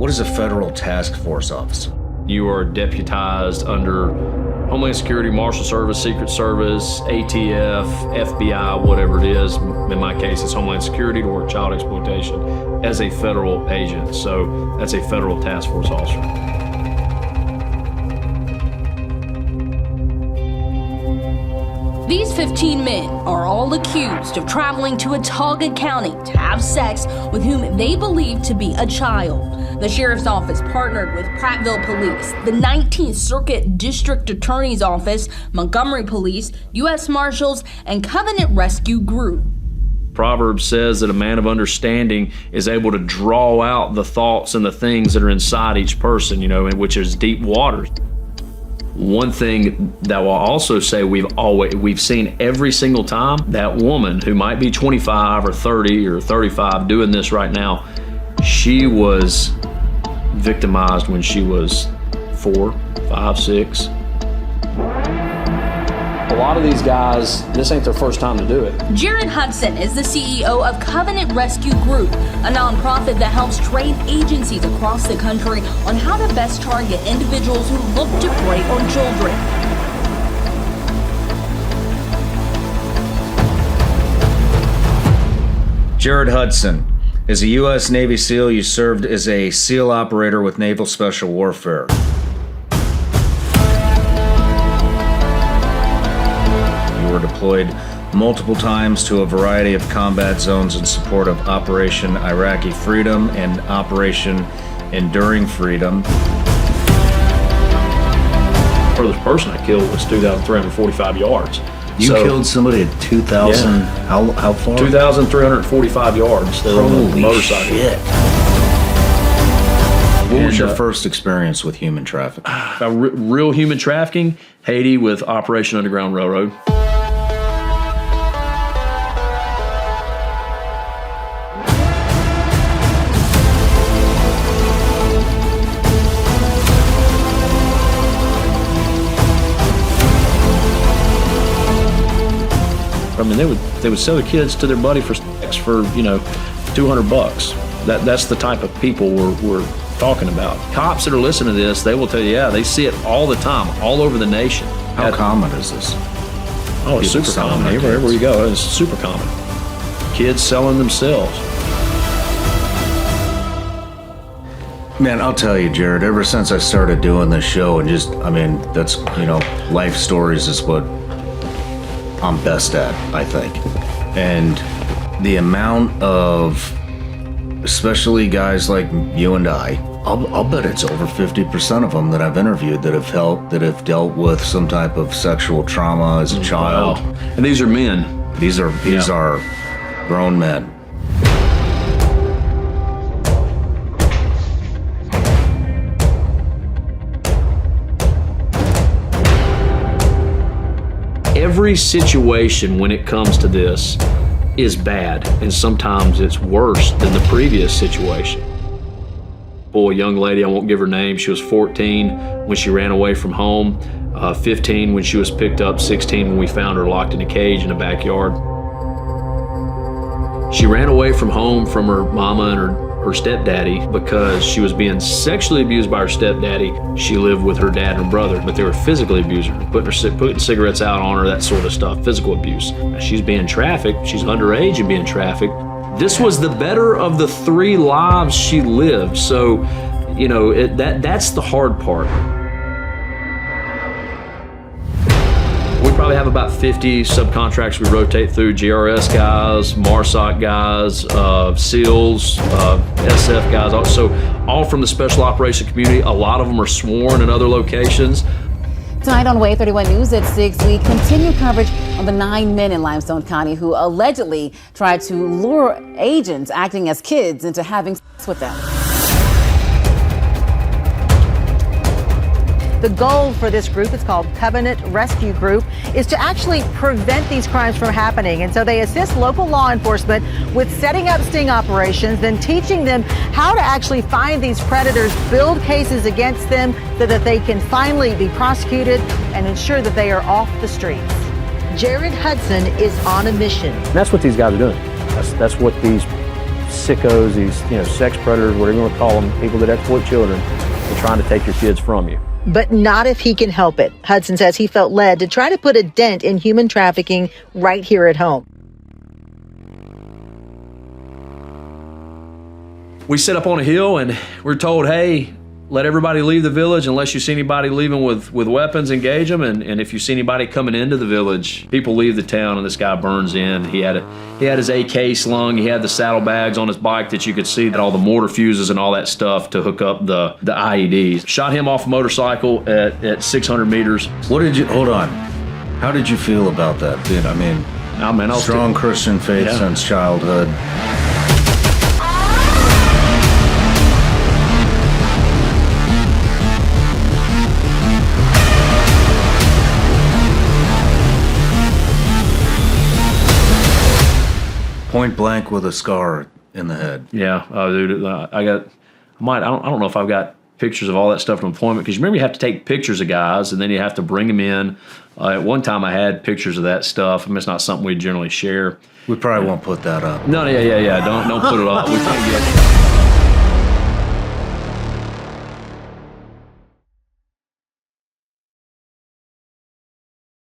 What is a federal task force officer? You are deputized under Homeland Security, Marshal Service, Secret Service, ATF, FBI, whatever it is. In my case, it's Homeland Security to work child exploitation as a federal agent. So that's a federal task force officer. These 15 men are all accused of traveling to Watauga County to have sex with whom they believe to be a child. The sheriff's office partnered with Prattville Police, the 19th Circuit District Attorney's Office, Montgomery Police, U.S. Marshals, and Covenant Rescue Group. Proverbs says that a man of understanding is able to draw out the thoughts and the things that are inside each person, which is deep waters. One thing that will also say we've seen every single time that woman who might be 25 or 30 or 35 doing this right now, she was victimized when she was 4, 5, 6. A lot of these guys, this ain't their first time to do it. Jared Hudson is the CEO of Covenant Rescue Group, a nonprofit that helps train agencies across the country on how to best target individuals who look to prey on children. Jared Hudson. As a U.S. Navy SEAL, you served as a SEAL operator with Naval Special Warfare. You were deployed multiple times to a variety of combat zones in support of Operation Iraqi Freedom and Operation Enduring Freedom. The furthest person I killed was 2,345 yards. You killed somebody at 2,000, Yeah. how far? 2,345 yards. They were on the motorcycle. Shit. What was your first experience with human trafficking? Real human trafficking, Haiti with Operation Underground Railroad. I mean, they would sell their kids to their buddy for sex for $200. That's the type of people we're talking about. Cops that are listening to this, they will tell you, yeah, they see it all the time, all over the nation. How common is this? Oh, it's super common. Everywhere you go, it's super common. Kids selling themselves. Man, I'll tell you, Jared, ever since I started doing this show and that's, life stories is what I'm best at, I think. And the amount of, especially guys like you and I'll bet it's over 50% of them that I've interviewed that have dealt with some type of sexual trauma as a child. Wow. And these are men. These are grown men. Every situation when it comes to this is bad, and sometimes it's worse than the previous situation. A young lady, I won't give her name, she was 14 when she ran away from home, 15 when she was picked up, 16 when we found her locked in a cage in the backyard. She ran away from home from her mama and her stepdaddy because she was being sexually abused by her stepdaddy. She lived with her dad and brother, but they were physically abusing her, putting cigarettes out on her, that sort of stuff, physical abuse. She's being trafficked, she's underage and being trafficked. This was the better of the 3 lives she lived, so, that's the hard part. We probably have about 50 subcontractors we rotate through, GRS guys, MARSOC guys, SEALs, SF guys, so all from the special operation community. A lot of them are sworn in other locations. Tonight on Wave 31 News at 6, we continue coverage on the 9 men in Limestone County who allegedly tried to lure agents acting as kids into having sex with them. The goal for this group, it's called Covenant Rescue Group, is to actually prevent these crimes from happening. And so they assist local law enforcement with setting up sting operations, then teaching them how to actually find these predators, build cases against them so that they can finally be prosecuted and ensure that they are off the streets. Jared Hudson is on a mission. And that's what these guys are doing. That's what these sickos, these sex predators, whatever you want to call them, people that exploit children, are trying to take your kids from you. But not if he can help it. Hudson says he felt led to try to put a dent in human trafficking right here at home. We set up on a hill and we're told, hey, let everybody leave the village unless you see anybody leaving with weapons, engage them. And if you see anybody coming into the village, people leave the town. And this guy burns in. He had his AK slung. He had the saddlebags on his bike that you could see, that all the mortar fuses and all that stuff to hook up the IEDs. Shot him off a motorcycle at 600 meters. Hold on. How did you feel about that? I was strong Christian faith since childhood. Point blank with a scar in the head. Yeah, dude, I don't know if I've got pictures of all that stuff from deployment, because you remember you have to take pictures of guys and then you have to bring them in. At one time I had pictures of that stuff. It's not something we generally share. We probably won't put that up. No, yeah. Don't put it up. We can't get.